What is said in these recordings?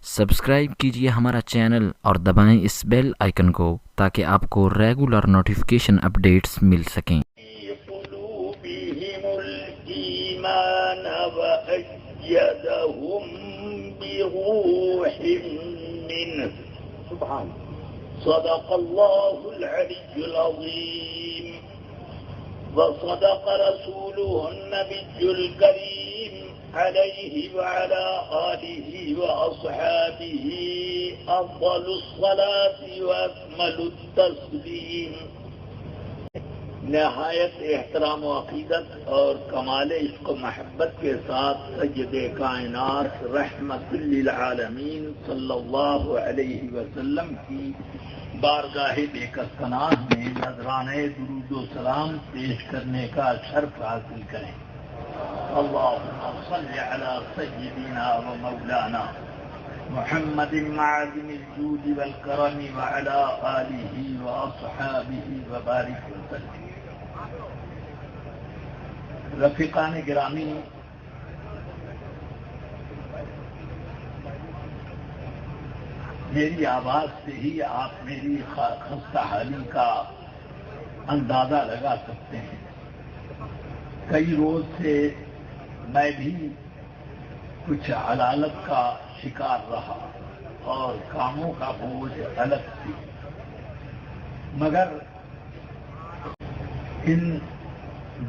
Subscribe کیجیے ہمارا channel اور دبائیں اس بیل آئیکن کو تاکہ آپ کو ریگولر نوٹیفیکیشن اپڈیٹس مل سکیں۔ قلوبهم الإيمان وأيدهم بروح منه سبحان صدق الله العلي العظيم وصدق رسوله النبي الكريم عليه وعلى آله وأصحابه أفضل الصلاة وأكمل التسليم۔ نہایت احترام و عقیدت اور کمال عشق و محبت کے ساتھ سید کائنات رحمت للعالمین صلی اللہ علیہ وسلم کی بارگاہ بیکسناہ میں نذرانے درود و سلام پیش کرنے کا شرف حاصل کریں۔ اللہم صل علی سیدنا و مولانا محمد معظم الجود والکرم وعلی آلہ واصحابہ وبارک وسلم۔ رفیقان گرامی، میری آواز سے ہی آپ میری خستہ حالی کا اندازہ لگا سکتے ہیں۔ کئی روز سے میں بھی کچھ علالت کا شکار رہا اور کاموں کا بوجھ الگ تھی، مگر ان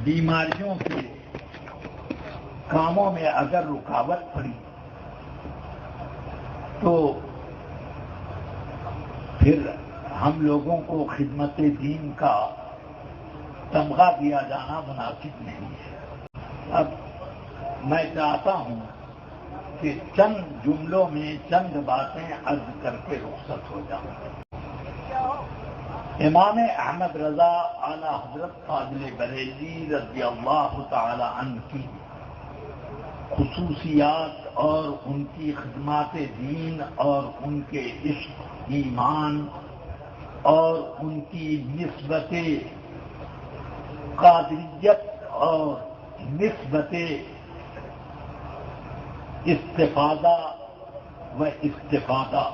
بیماریوں کے کاموں میں اگر رکاوٹ پڑی تو پھر ہم لوگوں کو خدمت دین کا تمغہ دیا جانا مناسب نہیں ہے۔ اب میں چاہتا ہوں کہ چند جملوں میں چند باتیں عرض کر کے رخصت ہو جاؤں۔ امام احمد رضا اعلی حضرت فاضل بریلوی رضی اللہ تعالی عنہ کی خصوصیات اور ان کی خدمات دین اور ان کے عشق ایمان اور ان کی نسبت قادریت اور نسبت استفادہ و استفادہ،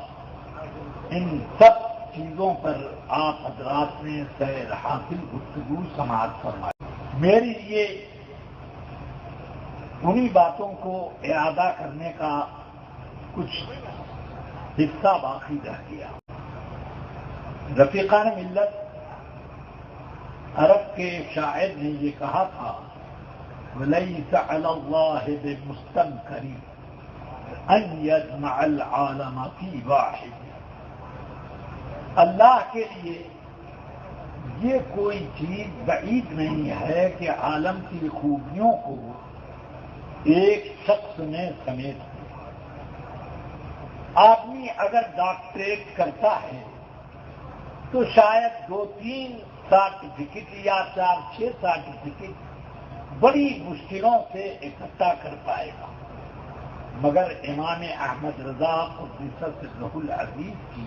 ان سب چیزوں پر آپ حضرات نے سیر حاصل گفتگو سماعت فرمائی۔ میری لیے انہی باتوں کو اعادہ کرنے کا کچھ حصہ باقی رہ گیا۔ رفیقان ملت، عرب کے شاعر نے یہ کہا تھا، وَلَيْسَ عَلَى اللَّهِ بِمُسْتَنْكَرٍ أَنْ يَجْمَعَ الْعَالَمَ فِي وَاحِدٍ۔ اللہ کے لیے یہ کوئی چیز بعید نہیں ہے کہ عالم کی خوبیوں کو ایک شخص میں سمیت دے۔ آدمی اگر ڈاکٹریٹ کرتا ہے تو شاید 2-3 سرٹیفکیٹ یا 4-6 سرٹیفکیٹ بڑی مشکلوں سے اکٹھا کر پائے گا، مگر امام احمد رضا قدس سرہ العزیز کی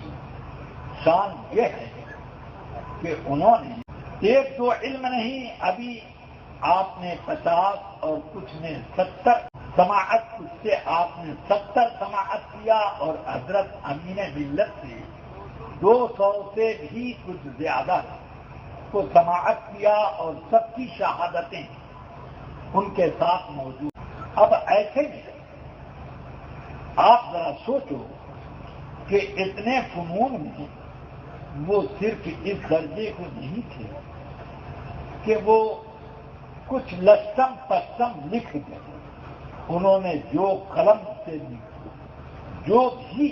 شان یہ ہے کہ انہوں نے 1-2 علم نہیں، ابھی آپ نے 50 اور کچھ نے 70 سماعت، کچھ سے آپ نے 70 سماعت کیا، اور حضرت امین ملت سے 200 سے بھی کچھ زیادہ کو سماعت کیا، اور سب کی شہادتیں ان کے ساتھ موجود۔ اب ایسے ہی آپ ذرا سوچو کہ اتنے فنون میں وہ صرف اس درجے کو نہیں تھے کہ وہ کچھ لشتم پشتم لکھ دیں، انہوں نے جو قلم سے لکھا، جو بھی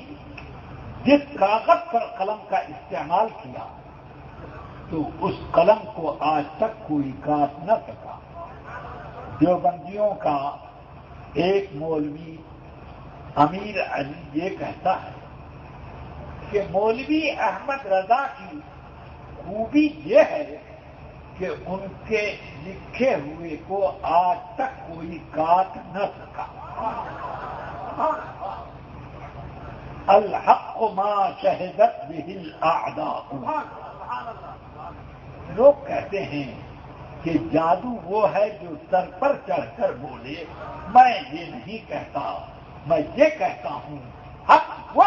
جس کاغذ پر قلم کا استعمال کیا، تو اس قلم کو آج تک کوئی کاٹ نہ سکا۔ دیوبندیوں کا ایک مولوی امیر علی یہ کہتا ہے کہ مولوی احمد رضا کی خوبی یہ ہے کہ ان کے لکھے ہوئے کو آج تک کوئی کاٹ نہ سکا۔ الحق ما شہدت به الاعداء۔ لوگ کہتے ہیں کہ جادو وہ ہے جو سر پر چڑھ کر بولے، میں یہ نہیں کہتا، میں یہ کہتا ہوں حق وہ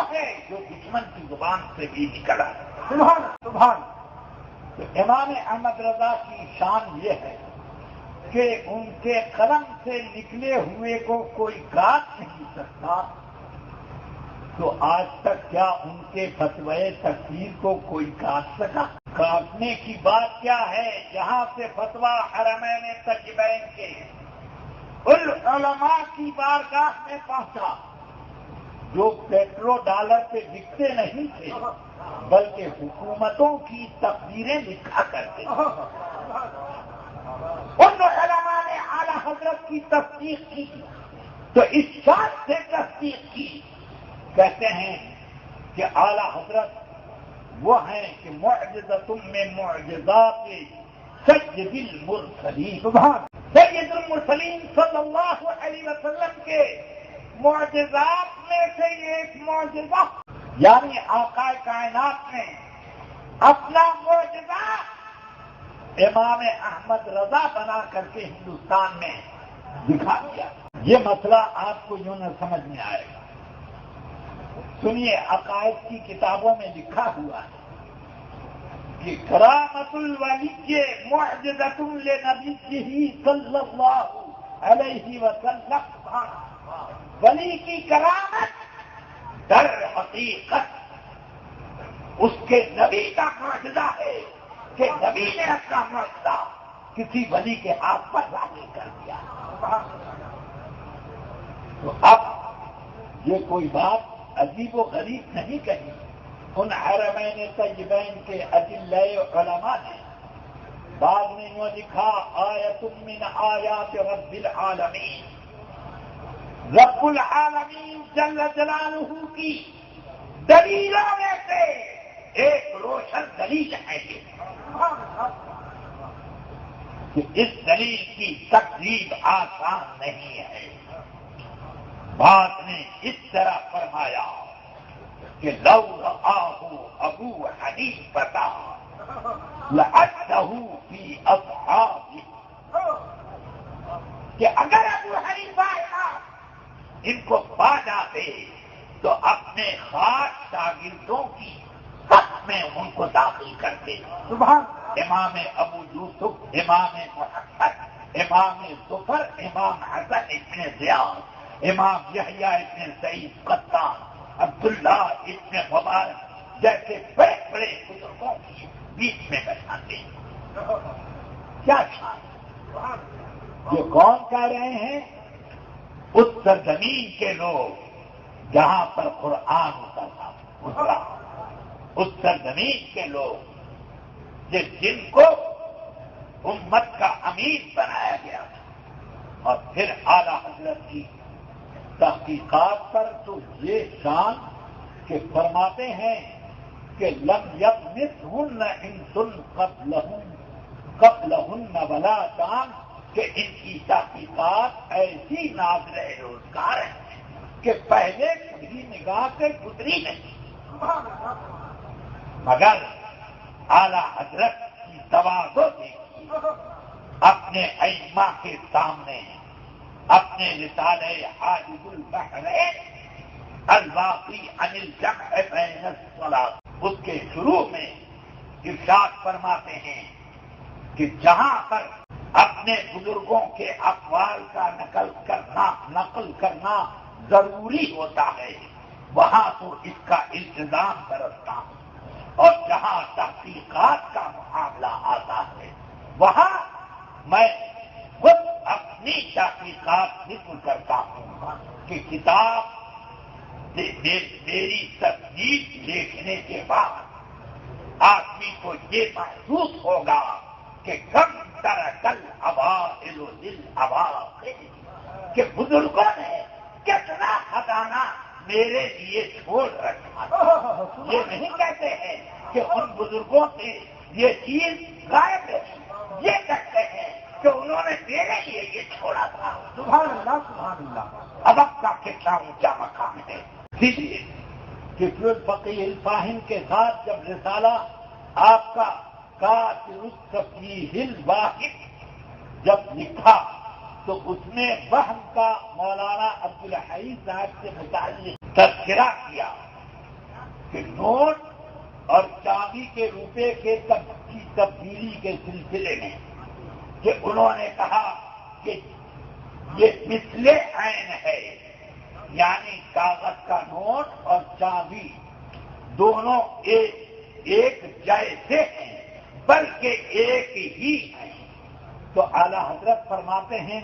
جو دشمن کی زبان سے بھی نکلا۔ سبحان سبحان۔ تو امام احمد رضا کی شان یہ ہے کہ ان کے قلم سے نکلے ہوئے کو کوئی کاٹ نہیں سکتا، تو آج تک کیا ان کے فتوی تکفیر کو کوئی کاٹ سکا؟ کاٹنے کی بات کیا ہے؟ جہاں سے فتویٰ حرمین طیبین کے ان علماء کی بارگاہ میں پہنچا جو پیٹرو ڈالر پہ بکتے نہیں تھے بلکہ حکومتوں کی تقریریں لکھا کرتے تھے، ان علماء نے اعلی حضرت کی تصدیق کی، تو اس بات سے تصدیق کی، کہتے ہیں کہ اعلی حضرت وہ ہیں کہ معجزۃ میں معجزات سید المرسلین، سید المرسلین صلی اللہ علیہ وسلم کے معجزات میں سے ایک معجزہ، یعنی آقا کائنات نے اپنا معجزہ امام احمد رضا بنا کر کے ہندوستان میں دکھا دیا۔ یہ مسئلہ آپ کو یوں نہ سمجھ میں آئے گا۔ سنیے، عقائد کی کتابوں میں لکھا ہوا ہے کہ کرامت الولی معجزۃ لنبیہ صلی اللہ علیہ وسلم، ولی کی کرامت در حقیقت اس کے نبی کا معجزہ ہے کہ نبی نے اپنا معجزہ کسی ولی کے ہاتھ پر ظاہر کر دیا۔ تو اب یہ کوئی بات عجیب و غریب نہیں کہی، ان حرمین طیبین کے ادلہ علماء نے بعد میں یوں لکھا، آیت من آیات رب العالمین، رب العالمین جل جلالہ کی دلیلوں میں سے ایک روشن دلیل ہے کہ اس دلیل کی تقریب آسان نہیں ہے۔ بات نے اس طرح فرمایا کہ لو رآہ ابو حنیفہ لعدہ فی اصحابہ، کہ اگر ابو حنیفہ ان کو پا جاتے تو اپنے خاص شاگردوں کی صف میں ان کو داخل کرتے۔ امام ابو یوسف، امام محمد، امام ظفر، امام حسن ابن زیاد، امام یحییٰ ابن سعید قطان، عبداللہ ابن مبارک جیسے بڑے بڑے بزرگوں کی بیچ میں بیٹھاتے ہیں۔ کیا شان! یہ کون کہہ رہے ہیں؟ اس سرزمین کے لوگ جہاں پر قرآن اترا، اس سرزمین کے لوگ جن کو امت کا امیر بنایا گیا، اور پھر اعلی حضرت کی تحقیقات پر تو یہ شان کہ فرماتے ہیں کہ لم یطمثہن انس قبلہن ولا جان، کہ ان کی تحقیقات ایسی نازل روزگار ہیں کہ پہلے کبھی نگاہ سے گزری نہیں، مگر اعلی حضرت کی تواضع دیکھی، اپنے ائمہ کے سامنے اپنے رسالہ حاجب البحرین الواقی عن الجمع بین الصلاۃ، اس کے شروع میں ارشاد فرماتے ہیں کہ جہاں پر اپنے بزرگوں کے اقوال کا نقل کرنا ضروری ہوتا ہے وہاں تو اس کا التزام برتتا ہوں، اور جہاں تحقیقات کا معاملہ آتا ہے وہاں میں خود اپنی تحقیقات ذکر کرتا ہوں کہ کتاب میری تصدیق دیکھنے کے بعد آدمی کو یہ محسوس ہوگا کہ کم ترکل اوائل للاواخر، کہ بزرگوں نے کتنا خزانہ میرے لیے چھوڑ رکھا۔ یہ نہیں کہتے ہیں کہ ان بزرگوں سے یہ چیز غائب ہے، یہ کہتے ہیں کہ انہوں نے میرے لیے یہ چھوڑا تھا۔ سبحان اللہ سبحان اللہ۔ اب کا کتنا اونچا مقام ہے۔ اسی لیے فقہ الفقیہ الفاہم کے ساتھ جب رسالہ آپ کا کافر التفقیہ الواحد جب لکھا تو اس نے وہم کا مولانا عبدالحی صاحب سے متعلق تذکرہ کیا کہ نوٹ اور چاندی کے روپے کی تبدیلی کے سلسلے میں کہ انہوں نے کہا کہ یہ مثل عین ہے، یعنی کاغذ کا نوٹ اور چاندی دونوں ایک جیسے ہیں بلکہ ایک ہی ہیں۔ تو اعلیٰ حضرت فرماتے ہیں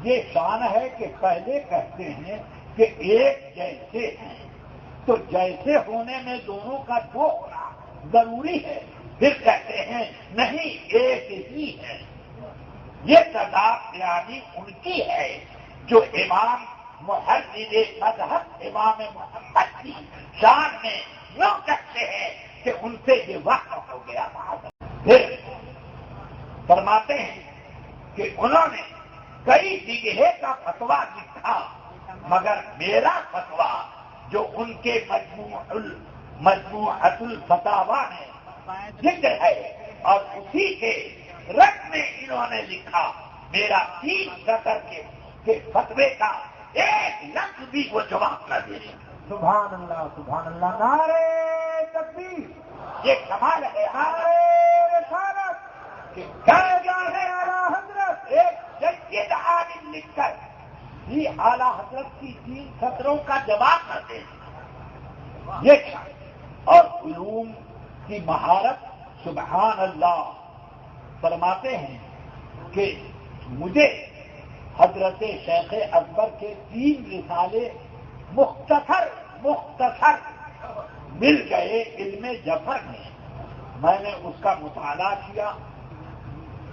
یہ شان ہے کہ پہلے کہتے ہیں کہ ایک جیسے ہیں، تو جیسے ہونے میں دونوں کا دو ہونا ضروری ہے، پھر کہتے ہیں نہیں ایک ہی ہے۔ یہ تضاد یعنی ان کی ہے جو امام محدث مذہب امام محمد کی شان میں یوں کہتے ہیں کہ ان سے یہ وقت ہو گیا تھا۔ پھر فرماتے ہیں کہ انہوں نے کئی جگہ کا فتویٰ لکھا، مگر میرا فتویٰ جو ان کے مجموعۃ الفتاوی میں ذکر ہے اور اسی کے رد میں انہوں نے لکھا، میرا 3 سطر کے فتوے کا ایک لفظ بھی وہ جواب نہ دے۔ سبحان اللہ سبحان اللہ، نعرہ تکبیر، یہ کمال ہے نعرہ رسالت، کہ کیا ہے اعلیٰ حضرت ایک جید عالم لکھ کر بھی اعلیٰ حضرت کی 3 سطروں کا جواب نہ دے۔ یہ کیا؟ اور علوم کی مہارت، سبحان اللہ۔ فرماتے ہیں کہ مجھے حضرت شیخ اکبر کے 3 رسالے مختصر مل گئے علم جعفر میں۔ میں نے اس کا مطالعہ کیا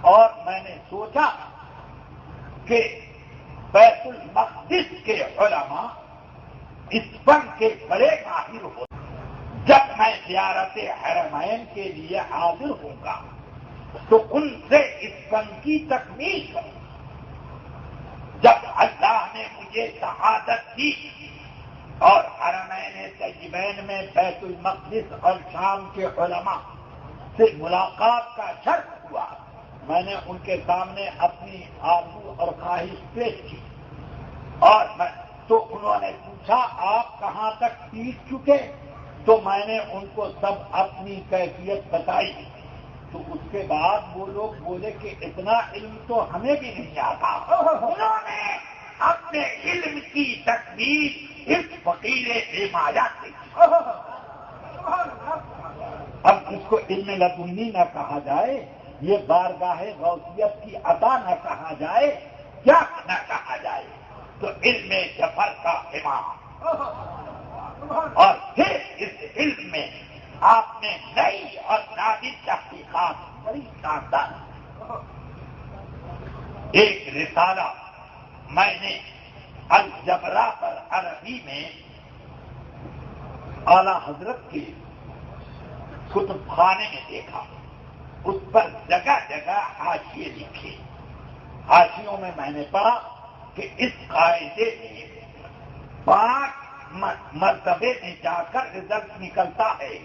اور میں نے سوچا کہ بیت المقدس کے علماء اس فن کے بڑے ماہر ہوتے، جب میں زیارت حرمین کے لیے حاضر ہوں گا تو ان سے اس فن کی تکمیل کروں۔ جب اللہ نے مجھے شہادت دی اور حرمین طیبین میں بیت المقدس اور شام کے علماء سے ملاقات کا شرط ہوا، میں نے ان کے سامنے اپنی آرزو اور خواہش پیش کی، اور تو انہوں نے پوچھا آپ کہاں تک سیکھ چکے؟ تو میں نے ان کو سب اپنی کیفیت بتائی۔ تو اس کے بعد وہ لوگ بولے کہ اتنا علم تو ہمیں بھی نہیں آتا۔ انہوں نے اپنے علم کی تکمیل اس فقیر بے مایا سے کی۔ اب اس کو علم لدنی نہ کہا جائے، یہ بارگاہ غوثیت کی عطا نہ کہا جائے، کیا نہ کہا جائے، تو علم جعفر کا امام۔ اور پھر اس علم میں آپ نے نئی اور نادر تحقیقات بڑی شاندار۔ ایک رسالہ میں نے الجبرا پر عربی میں اعلیٰ حضرت کے کتب خانے میں دیکھا، اس پر جگہ جگہ حاشیے لکھے۔ حاشیوں میں میں نے پڑھا کہ اس قاعدے میں 5 مرتبے میں جا کر رزلٹ نکلتا ہے،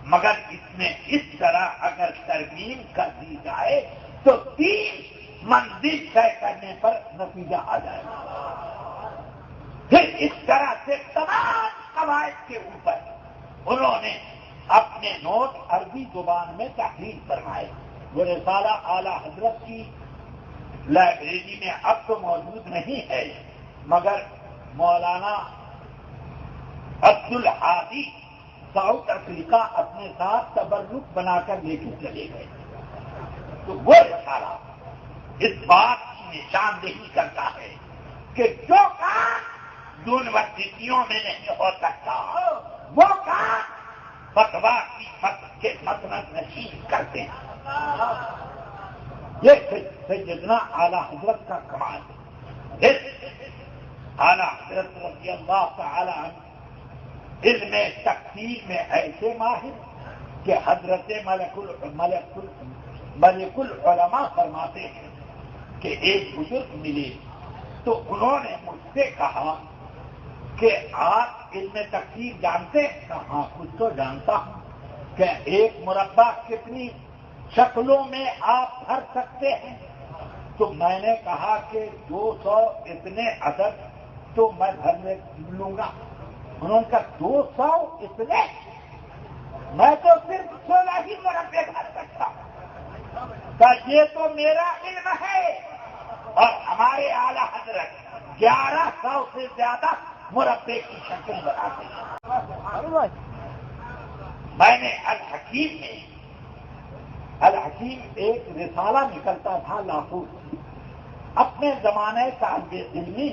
مگر اس میں اس طرح اگر ترمیم کر دی جائے تو 3 منزل طے کرنے پر نتیجہ آ جائے گا۔ پھر اس طرح سے تمام قواعد کے اوپر انہوں نے اپنے نوٹ عربی زبان میں تحریر فرمائے۔ وہ رسالہ اعلیٰ حضرت کی لائبریری میں اب تو موجود نہیں ہے، مگر مولانا عبدالحادی ساؤتھ افریقہ اپنے ساتھ تبرک بنا کر لے کے چلے گئے۔ تو وہ رسالہ اس بات کی نشاندہی کرتا ہے کہ جو کام یونیورسٹیوں میں نہیں ہو سکتا وہ کام فتویٰ کے مسند نشین کرتے ہیں۔ یہ سیدنا اعلیٰ حضرت کا کمال ہے۔ اعلیٰ حضرت رضی اللہ تعالی عنہ علم تقسیم میں ایسے ماہر کہ حضرت ملک العلماء فرماتے ہیں کہ ایک بزرگ ملے تو انہوں نے مجھ سے کہا کہ آپ علم تقسیم جانتے ہیں؟ کہا کچھ تو جانتا ہوں۔ کہ ایک مربع کتنی شکلوں میں آپ بھر سکتے ہیں؟ تو میں نے کہا کہ 200 اتنے عدد تو میں بھر لوں گا۔ انہوں نے کہا 200 اتنے؟ میں تو صرف 16 ہی مربے بھر سکتا ہوں، کہ یہ تو میرا علم ہے، اور ہمارے اعلیٰ حضرت 1100 سے زیادہ مربے کی شکل بناتے ہیں۔ میں نے الحکیم ایک رسالہ نکلتا تھا لاہور سے، اپنے زمانے طالب علمی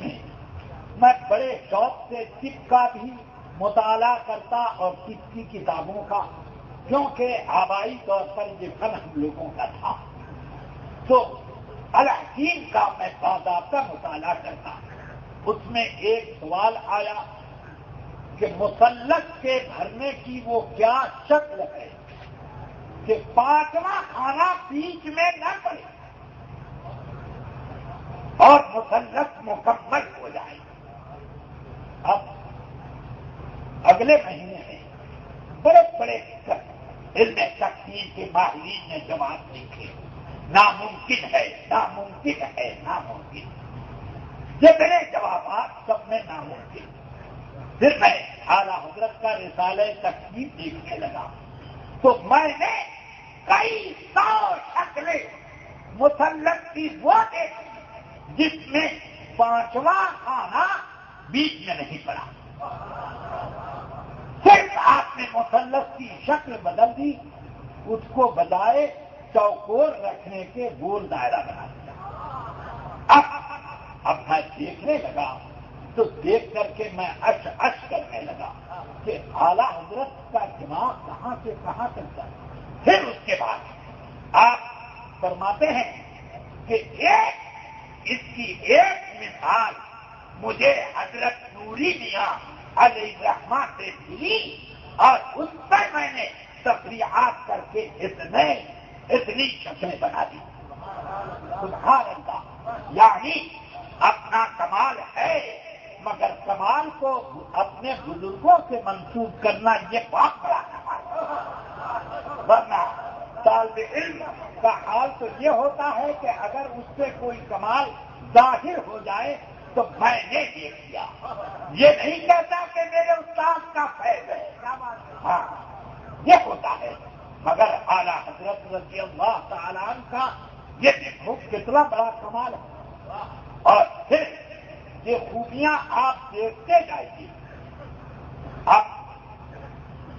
میں بڑے شوق سے طب کا بھی مطالعہ کرتا اور طب کی کتابوں کا، کیونکہ آبائی طور پر یہ فن ہم لوگوں کا تھا، تو الحکیم کا میں باضابطہ مطالعہ کرتا۔ اس میں ایک سوال آیا کہ مثلث کے بھرنے کی وہ کیا شکل ہے کہ 5واں خانہ بیچ میں نہ پڑے اور مثلث مکمل ہو جائے۔ اب اگلے مہینے میں بڑے بڑے علم تقسیم کے ماہرین نے جواب لکھے، ناممکن ہے، ناممکن ہے، ناممکن۔ جتنے جوابات سب میں ناممکن۔ پھر میں اعلیٰ حضرت کا رسالہ تقسیم دیکھنے لگا تو میں نے کئی 100 شکلیں مثلث کی وہ دیکھی جس میں 5واں خانہ بیچ میں نہیں پڑا، صرف آپ نے مثلث کی شکل بدل دی، اس کو بجائے چوکور رکھنے کے گول دائرہ بنا دیا۔ اب میں دیکھنے لگا تو دیکھ کر کے میں اش کرنے لگا کہ اعلیٰ حضرت کا دماغ کہاں سے کہاں تک جائے۔ پھر اس کے بعد آپ فرماتے ہیں کہ اس کی ایک مثال مجھے حضرت نوری میاں علیہ الرحمہ سے ملی اور اس پر میں نے تفریحات کر کے اتنی شکلیں بنا دی۔ سبحان اللہ، یعنی اپنا کمال ہے مگر کمال کو اپنے بزرگوں سے منسوب کرنا یہ بہت بڑا کمال ہے۔ ورنہ طالب علم کا حال تو یہ ہوتا ہے کہ اگر اس سے کوئی کمال ظاہر ہو جائے تو میں نے دیکھ لیا، یہ نہیں کہتا کہ میرے استاد کا فیض ہے، ہاں یہ ہوتا ہے، مگر اعلیٰ حضرت رضی اللہ تعالیٰ عنہ کا یہ دیکھو کتنا بڑا کمال ہے۔ اور پھر یہ خوبیاں آپ دیکھتے جائیے۔ اب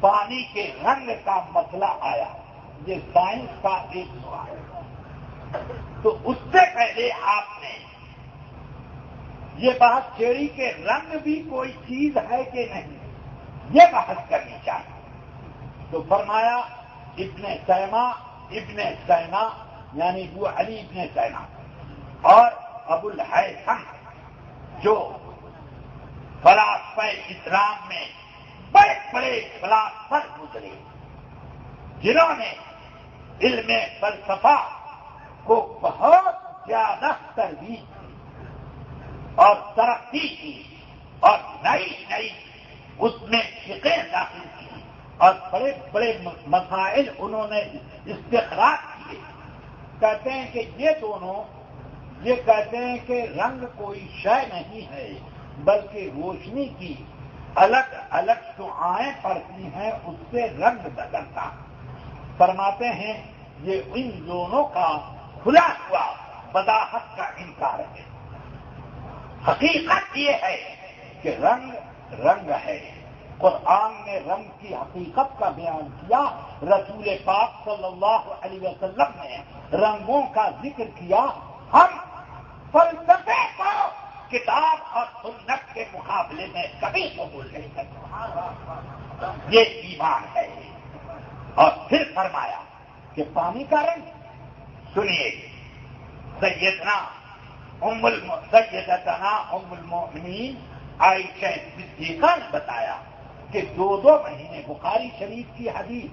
پانی کے رنگ کا مسئلہ آیا، یہ سائنس کا ایک سوال ہے، تو اس سے پہلے آپ نے یہ بات چھیڑی کہ رنگ بھی کوئی چیز ہے کہ نہیں، یہ بحث کرنی چاہیے۔ تو فرمایا ابن سینا یعنی ابو علی ابن سینا اور ابو الہیثم جو فلاسفہ اسلام میں بڑے بڑے فلاسفر گزرے، جنہوں نے علم فلسفہ کو بہت زیادہ ترغیب دی اور ترقی کی اور نئی اس میں فقہ داخل کی اور بڑے بڑے مسائل انہوں نے استخراج کیے۔ کہتے ہیں کہ یہ کہتے ہیں کہ رنگ کوئی شے نہیں ہے بلکہ روشنی کی الگ الگ شعاعیں پڑتی ہیں، اس سے رنگ بدلتا۔ فرماتے ہیں یہ ان دونوں کا کھلا ہوا بداحت کا انکار ہے۔ حقیقت یہ ہے کہ رنگ ہے۔ قرآن نے رنگ کی حقیقت کا بیان کیا، رسول پاک صلی اللہ علیہ وسلم نے رنگوں کا ذکر کیا۔ ہم فلسفے کو کتاب اور سنت کے مقابلے میں کبھی قبول نہیں کرتے، یہ ایمان ہے۔ اور پھر فرمایا کہ پانی کا رنگ سنیے، سیدتنا ام المؤمنین عائشہ صدیقہ نے بتایا کہ 2 مہینے، بخاری شریف کی حدیث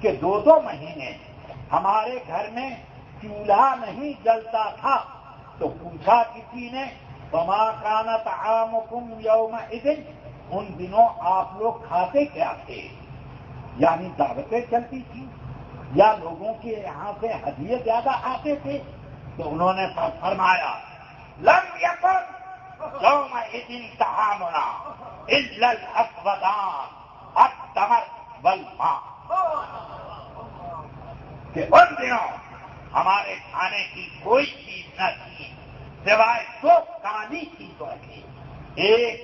کہ 2 مہینے ہمارے گھر میں چولہا نہیں جلتا تھا، تو پوچھا کسی نے وما کان طعامکم یومئذ، ان دنوں آپ لوگ کھاتے کیا تھے؟ یعنی دعوتیں چلتی تھی یا لوگوں کے یہاں سے ہدیے زیادہ آتے تھے؟ تو انہوں نے فرمایا لم یکن یومئذ طعامنا الا الاسودان التمر والماء، کہ ان دنوں ہمارے کھانے کی کوئی چیز نہ تھی سوائے 2 کانی چیزوں کی، ایک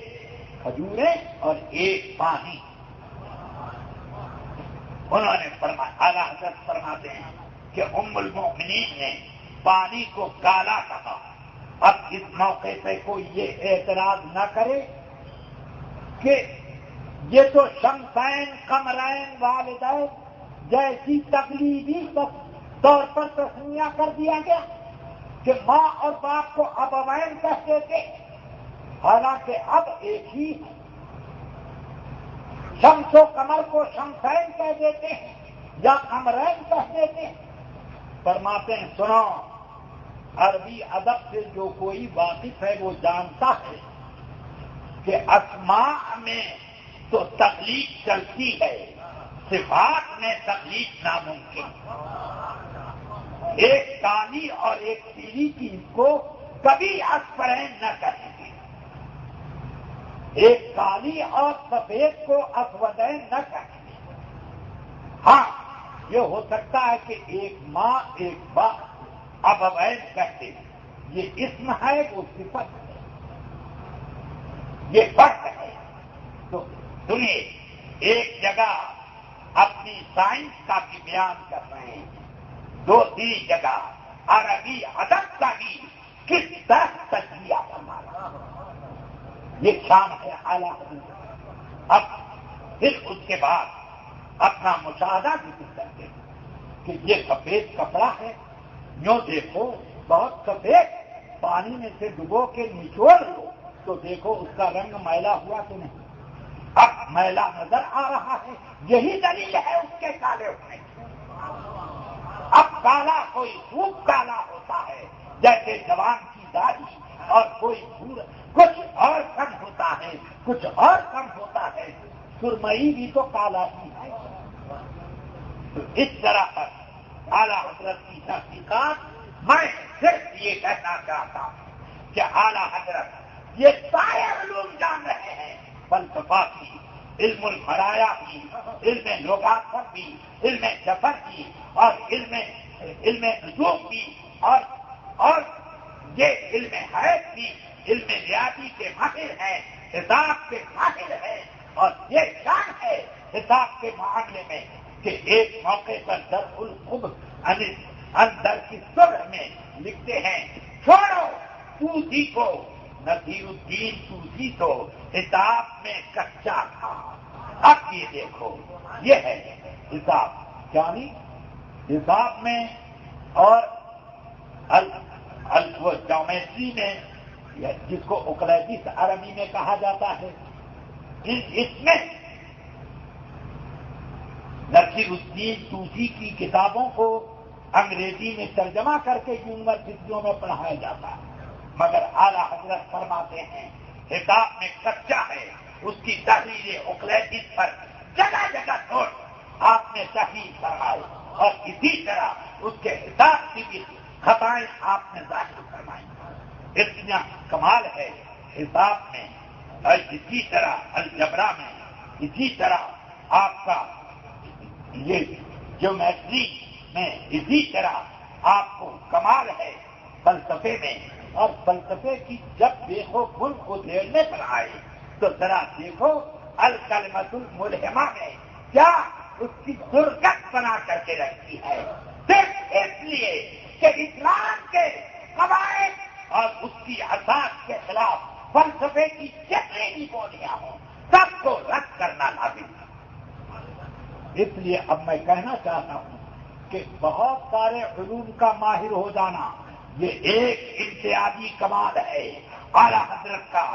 کھجوریں اور ایک پانی۔ انہوں نے اعلیٰ حضرت فرماتے ہیں کہ ام المؤمنین نے پانی کو کالا کہا۔ اب اس موقع پہ کوئی یہ اعتراض نہ کرے کہ یہ تو شمسین قمرین والدین جیسی تقلیدی طور پر تسمیہ کر دیا گیا کہ ماں اور باپ کو ابوین کہتے تھے، حالانکہ اب ایک ہی شمس و قمر کو شمسین کہہ دیتے ہیں یا قمرین کہہ دیتے ہیں۔ فرماتے ہیں سنو، عربی ادب سے جو کوئی واقف ہے وہ جانتا ہے کہ اسماء میں تو تقلید چلتی ہے، صفات میں تقلید ناممکن۔ ایک کالی اور ایک پیلی چیز کو کبھی اسفرین نہ کریں گے، ایک کالی اور سفید کو اسودین نہ کریں گے۔ ہاں یہ ہو سکتا ہے کہ ایک ماں ایک باپ ابوین کہتے ہیں، یہ اسم ہے وہ صفت ہے، یہ فرق ہے۔ تو سنیے، ایک جگہ اپنی سائنس کا بھی بیان کر رہے ہیں، 2-3 جگہ عربی ادب کا بھی کس طرح تجزیہ کرنا رہا، یہ شان ہے اعلیٰ حضرت۔ اب پھر اس کے بعد اپنا مشاہدہ بھی کرتے ہیں کہ یہ سفید کپڑا ہے، یوں دیکھو بہت سفید، پانی میں سے ڈبو کے نچوڑ لو تو دیکھو اس کا رنگ میلا ہوا کہ نہیں، اب میلا نظر آ رہا ہے، یہی دلیل ہے اس کے کالے ہونے کی۔ اب کالا کوئی خوب کالا ہوتا ہے جیسے جوان کی داڑھی، اور کوئی کچھ اور کم ہوتا ہے، کچھ اور کم ہوتا ہے، سرمئی بھی تو کالا ہی ہے۔ تو اس طرح پر اعلیٰ حضرت کی تحقیقات، میں صرف یہ کہنا چاہتا ہوں کہ اعلیٰ حضرت یہ سارے علوم جان رہے ہیں، فلسفہ بھی، علم الفرایا بھی، علم لغات بھی، علم سفر بھی، اور علم نجوم بھی، اور یہ علم حیض بھی، علم ریاضی کے ماہر ہیں، حساب کے ماہر ہیں، اور یہ شان ہے حساب کے معاملے میں کہ ایک موقع پر درء القبر اندر کی صبح میں لکھتے ہیں، چھوڑو توسی کو، نذیر الدین توسی تو حساب میں کچا تھا۔ اب یہ دیکھو، یہ ہے حساب، یعنی حساب میں اور وہ جیومیٹری میں، جس کو اقلیدس عربی میں کہا جاتا ہے، اس میں نذیر الدین توسی کی کتابوں کو انگریزی میں ترجمہ کر کے یونیورسٹیوں میں پڑھایا جاتا ہے، مگر اعلیٰ حضرت فرماتے ہیں حساب میں کچا ہے، اس کی تحریر اقلیدس پر جگہ جگہ چھوڑ آپ نے صحیح فرمائی، اور اسی طرح اس کے حساب کی بھی خطائیں آپ نے ظاہر فرمائی۔ اتنا کمال ہے حساب میں، اور اسی طرح الجبرا میں، اسی طرح آپ کا یہ جیومیٹری میں، اسی طرح آپ کو کمال ہے فلسفے میں، اور فلسفے کی جب دیکھو ملک کو دیڑنے پر آئے تو ذرا دیکھو الکلمۃ الملہمہ میں کیا اس کی درگت بنا کر کے رکھی ہے، صرف اس لیے کہ اسلام کے قواعد اور اس کی اساس کے خلاف فلسفے کی جتنی بھی بولیاں ہوں سب کو رد کرنا لازم ہے۔ اس لیے اب میں کہنا چاہتا ہوں کہ بہت سارے علوم کا ماہر ہو جانا یہ ایک امتیازی کمال ہے اعلیٰ حضرت کا،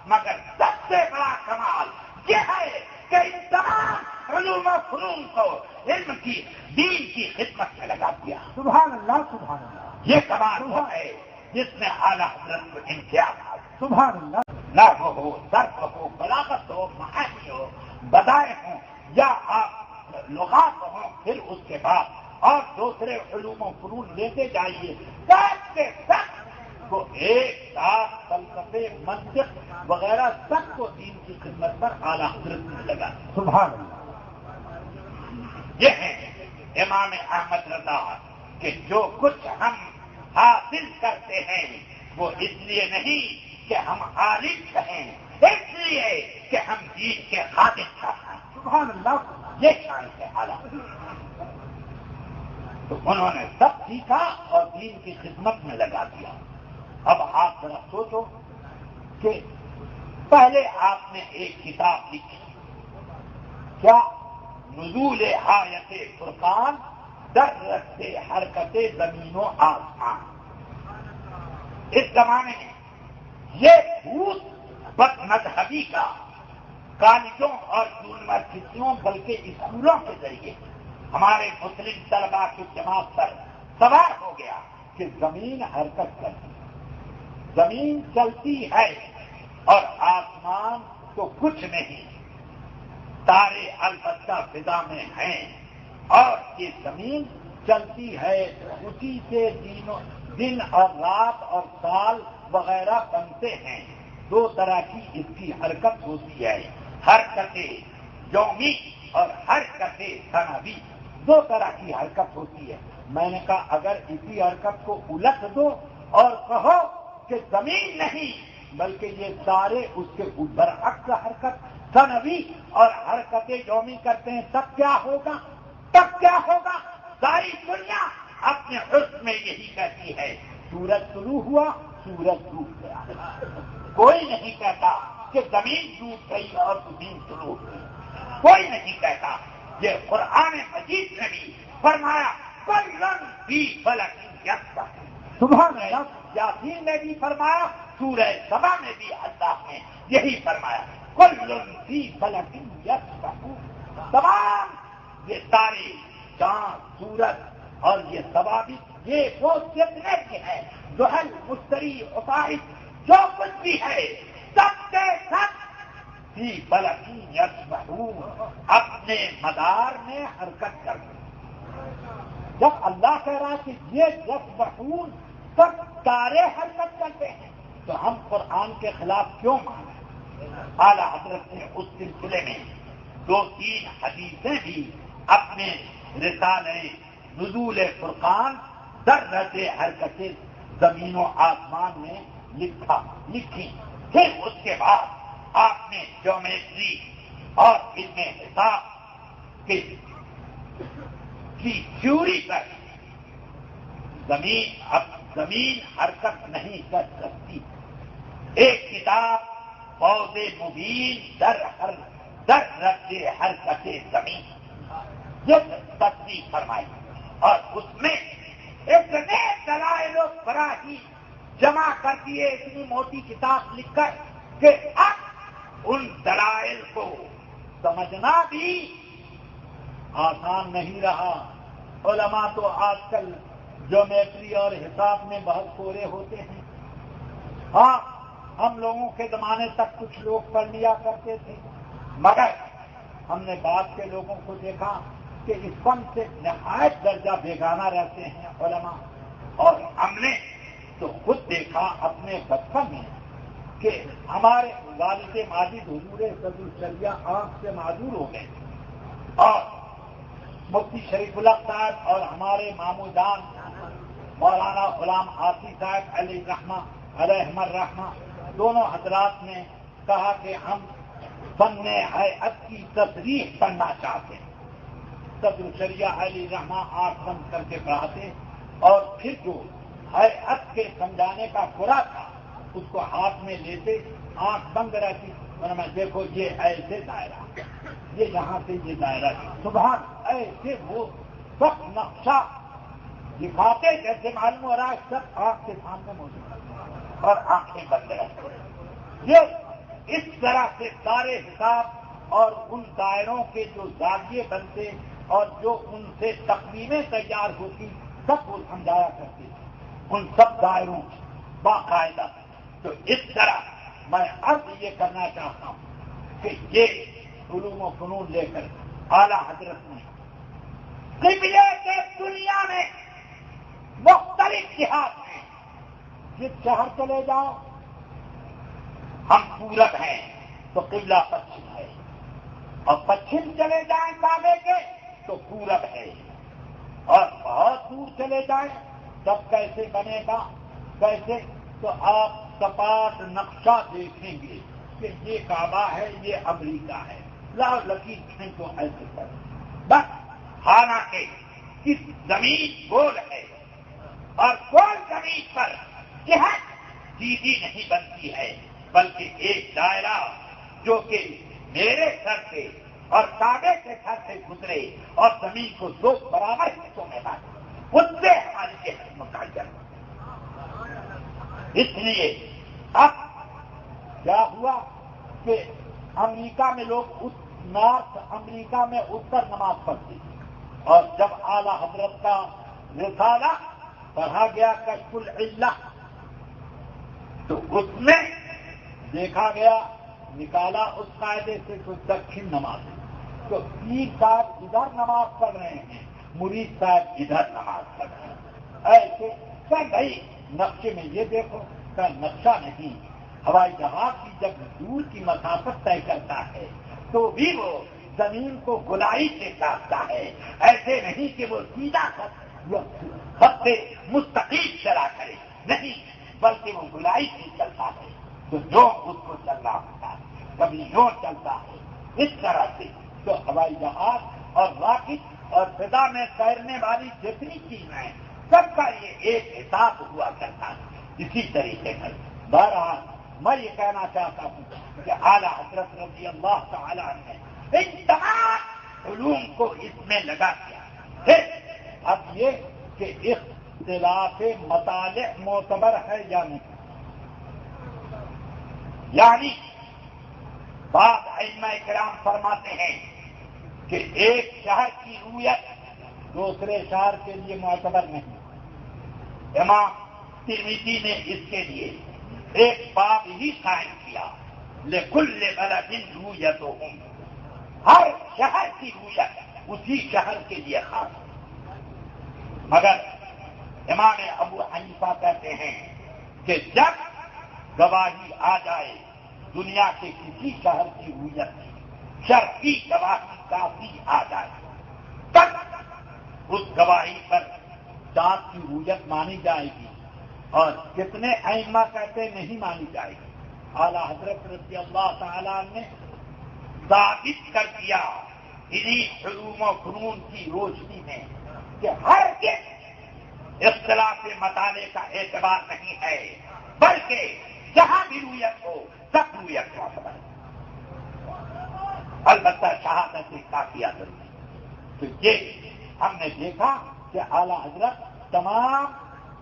مگر سب سے بڑا کمال یہ ہے کہ ان تمام علوم و فنون کو علم کی، دین کی خدمت میں لگا دیا۔ سبحان اللہ، سبحان اللہ، یہ کمال وہ ہے جس میں اعلیٰ حضرت کو امتیاز ہے۔ سبحان اللہ، نحو ہو، صرف ہو، بلاغت ہو، معانی ہو، بدائع ہوں، یا آپ لغات ہوں، پھر اس کے بعد اور دوسرے علوم و فنون لیتے جائیے، سب کے سب کو ایک ساتھ فلسفے، منطق وغیرہ سب کو دین کی خدمت پر اعلیٰ حضرت نے لگا۔ سبحان اللہ، یہ ہے امام احمد رضا کہ جو کچھ ہم حاصل کرتے ہیں وہ اس لیے نہیں کہ ہم عالم کہیں، اس لیے کہ ہم دین کے خادم ہیں۔ سبحان اللہ، یہ شان ہے اعلیٰ۔ تو انہوں نے سب سیکھا اور دین کی خدمت میں لگا دیا۔ اب آپ ذرا سوچو کہ پہلے آپ نے ایک کتاب لکھی، کیا نزول آیت فرقان در رکھتے حرکت زمین و آسمان۔ اس زمانے میں یہ بھوت بد مذہبی کا کالجوں اور یونیورسٹیوں بلکہ اسکولوں کے ذریعے ہمارے مسلم طلبا کی جماعت پر سوار ہو گیا کہ زمین حرکت کرتی، زمین چلتی ہے اور آسمان تو کچھ نہیں، تارے البتہ فضا میں ہیں اور یہ زمین چلتی ہے، اسی سے دن اور رات اور سال وغیرہ بنتے ہیں۔ دو طرح کی اس کی حرکت ہوتی ہے، حرکت یومی اور حرکت سنوی، دو طرح کی حرکت ہوتی ہے۔ میں نے کہا اگر اسی حرکت کو الٹ دو اور کہو کہ زمین نہیں بلکہ یہ سارے اس کے برعکس حرکت سنوی اور حرکت یومی کرتے ہیں، تب کیا ہوگا؟ تب کیا ہوگا؟ ساری دنیا اپنے حسن میں یہی کہتی ہے سورج طلوع ہوا، سورج ڈوب گیا۔ کوئی نہیں کہتا کہ زمین ڈوب گئی اور زمین طلوع ہوئی، کوئی نہیں کہتا۔ یہ قرآن مجید نے بھی فرمایا کلن فی فلک یسبح، سبحان اللہ، یاسین نے بھی فرمایا، سورہ سبا میں بھی اللہ نے یہی فرمایا کلن فی فلک یسبح۔ تمام یہ سارے چاند، سورج اور یہ ثوابت، یہ وہ جتنے بھی ہیں، زحل، مشتری، عطارد، جو کچھ بھی ہے سب کے سب فی فلک یسبحون، اپنے مدار میں حرکت کرتے ہیں۔ جب اللہ کہہ رہا کہ یہ یسبحون سب تارے حرکت کرتے ہیں تو ہم قرآن کے خلاف کیوں مانیں؟ اعلیٰ حضرت نے اس سلسلے میں 2-3 حدیثیں بھی اپنے رسالے نزول فرقان در رہتے حرکت زمین و آسمان میں لکھی۔ پھر اس کے بعد آپ نے جیومیٹری اور علم حساب کی تھیوری پر زمین حرکت نہیں کر سکتی۔ ایک کتاب فوز مبین در رد حرکت زمین یہ تصدیق فرمائی اور اس میں اتنے دلائل و براہین جمع کر دیے، اتنی موٹی کتاب لکھ کر کہ اب ان دلائل کو سمجھنا بھی آسان نہیں رہا۔ علماء تو آج کل جیومیٹری اور حساب میں بہت کورے ہوتے ہیں۔ ہاں ہم لوگوں کے زمانے تک کچھ لوگ پڑھ لیا کرتے تھے، مگر ہم نے بعد کے لوگوں کو دیکھا کہ اس فن سے نہایت درجہ بیگانہ رہتے ہیں علماء، اور ہم نے تو خود دیکھا اپنے بچپن میں کہ ہمارے والد ماجد حضور صدر الشریعہ آنکھ سے معذور ہو گئے، اور مفتی شریف اللہ صاحب اور ہمارے مامو جان مولانا غلام آصی صاحب علیہ الرحمہ دونوں حضرات نے کہا کہ ہم فن ہیئت کی تصریح کرنا چاہتے ہیں۔ صدر الشریعہ علیہ الرحمہ آنکھ بند کر کے پڑھاتے اور پھر جو ہیئت کے سمجھانے کا پورا تھا اس کو ہاتھ میں لیتے، آنکھ بند رہتی، میں دیکھو یہ ایسے دائرہ، یہ یہاں سے یہ دائرہ، سبحان، ایسے وہ سب نقشہ دکھاتے جیسے معلوم ہو رہا ہے سب آنکھ کے سامنے موجود اور آنکھیں بند رہتی۔ یہ اس طرح سے سارے حساب اور ان دائروں کے جو زاویے بنتے اور جو ان سے تقویمیں تیار ہوتی سب وہ سمجھایا کرتے ان سب دائروں کی باقاعدہ۔ تو اس طرح میں عرض یہ کرنا چاہتا ہوں کہ یہ علوم و فنون لے کر اعلیٰ حضرت نے قبلے کے دنیا میں مختلف جہات ہیں۔ جس شہر چلے جاؤ ہم پورب ہیں تو قبلہ پچھم ہے، اور پچھم چلے جائیں کعبے کے تو پورب ہے، اور بہت دور چلے جائیں تب کیسے بنے گا، کیسے؟ تو آپ سپاٹ نقشہ دیکھیں گے کہ یہ کعبہ ہے، یہ امریکہ ہے، لاؤ لکیر کھینچو ایسے کر بس. حالانکہ اس زمین گول ہے اور گول زمین پر جہت سیدھی نہیں بنتی ہے، بلکہ ایک دائرہ جو کہ میرے سر سے اور کعبے کے سر سے گزرے اور زمین کو دو برابر حصوں میں بانٹے، اس سے ہماری جہت متعین. اس لیے اب کیا ہوا کہ امریکہ میں لوگ نارتھ امریکہ میں اتر نماز پڑھتے تھے، اور جب اعلی حضرت کا رسالہ پڑھا گیا کشف العلہ تو اس میں دیکھا گیا، نکالا اس قاعدے سے تو دکھن نماز ہے. تو پیر صاحب ادھر نماز پڑھ رہے ہیں، مرید صاحب ادھر نماز پڑھ رہے ہیں. ایسے کہ بھائی نقشے میں یہ دیکھو کہ نقشہ نہیں. ہوائی جہاز بھی جب دور کی مسافت طے کرتا ہے تو بھی وہ زمین کو گلائی سے کاٹتا ہے، ایسے نہیں کہ وہ سیدھا خط سے مستقیم چلا کرے، نہیں، بلکہ وہ گلائی سے چلتا ہے. تو جو اس کو چلنا ہوتا ہے، کبھی یوں چلتا ہے اس طرح سے. تو ہوائی جہاز اور راکٹ اور فضا میں تیرنے والی جتنی چیزیں ہیں سب کا یہ ایک حساب ہوا کرتا ہے. اسی طریقے سے بہرحال میں یہ کہنا چاہتا ہوں کہ اعلیٰ حضرت رضی اللہ تعالیٰ نے ان تمام علوم کو اس میں لگا دیا. پھر اب یہ کہ اختلاف مطالع معتبر ہے یا نہیں، یعنی بعض ائمہ کرام فرماتے ہیں کہ ایک شہر کی رویت دوسرے شہر کے لیے معتبر نہیں. امام ترمذی نے اس کے لیے ایک باب ہی قائم کیا، لکل بلد رویتہم، ہر شہر کی رویت اسی شہر کے لیے خاص ہے. مگر امام ابو حنیفہ کہتے ہیں کہ جب گواہی آ جائے دنیا کے کسی شہر کی رویت، شرعی گواہی کافی آ جائے، تب اس گواہی پر چاند کی رویت مانی جائے گی. اور کتنے ائمہ کہتے نہیں مانی جائے گی. اعلیٰ حضرت رضی اللہ تعالیٰ نے ثابت کر دیا انہی علوم و فنون کی روشنی میں کہ ہر کس اختلاف مطالعے کا اعتبار نہیں ہے، بلکہ جہاں بھی رویت ہو سب رویت معتبر ہے. البتہ شہادت کافی ضروری ہے. تو یہ ہم نے دیکھا کہ اعلیٰ حضرت تمام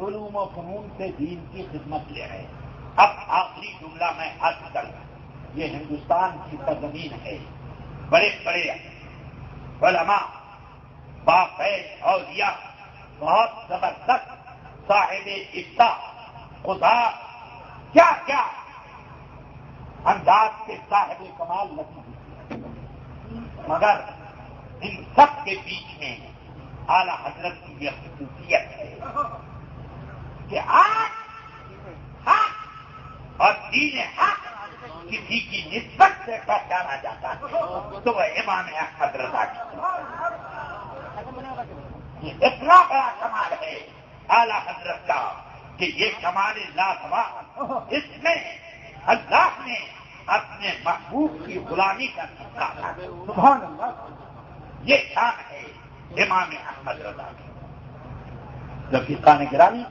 علوم و فنون سے دین کی خدمت لے رہے ہیں. اب آخری جملہ میں عرض کروں، یہ ہندوستان کی سرزمین ہے، بڑے بڑے علماء باقید اولیاء، بہت زبردست صاحب افتاء، خدا کیا کیا انداز کے صاحب کمال نصیب، مگر ان سب کے بیچ میں اعلیٰ حضرت کی یہ خصوصیت ہے کہ آج حق اور دین حق کسی کی نسبت سے پہچانا جاتا ہے تو وہ امام احمد رضا کی. یہ اتنا بڑا کمال ہے اعلیٰ حضرت کا کہ یہ کمال لازوال، اس میں اللہ نے اپنے محبوب کی غلامی کا سکھا. سبحان اللہ. یہ شان ہے امام احمد رضا کی. رفیقان گرامی،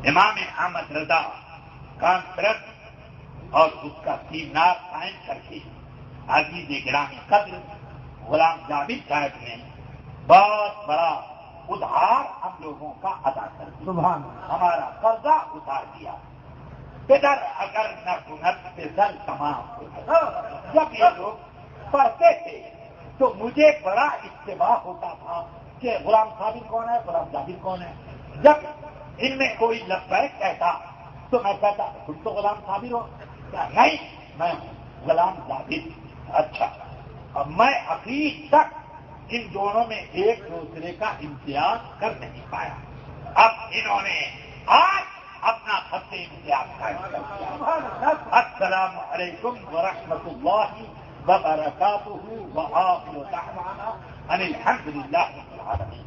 امام احمد رضا کانفرنس اور اس کا سیمینار قائم کر کے عزیز گرامی قدر غلام جاوید صاحب نے بہت بڑا ادھار ہم لوگوں کا ادا کر دیا. سبحان اللہ. ہمارا قرضہ اتار دیا. پدر اگر نہ کنت پدر تمام ہو. جب یہ لوگ پڑھتے تھے تو مجھے بڑا اشتباہ ہوتا تھا کہ غلام صابر کون ہے، غلام جاوید کون ہے. جب ان میں کوئی لبیک کہتا تو میں کہتا تم تو غلام صابر ہو. کیا نہیں، میں ہوں غلام جاوید. اچھا، اب میں ابھی تک ان دونوں میں ایک دوسرے کا امتیاز کر نہیں پایا. اب انہوں نے آج اپنا خط امتیاز قائم کر دیا. السلام علیکم ورحمۃ اللہ وبرکاتہ وآخر دعوانا ان الحمد للہ رب العالمین.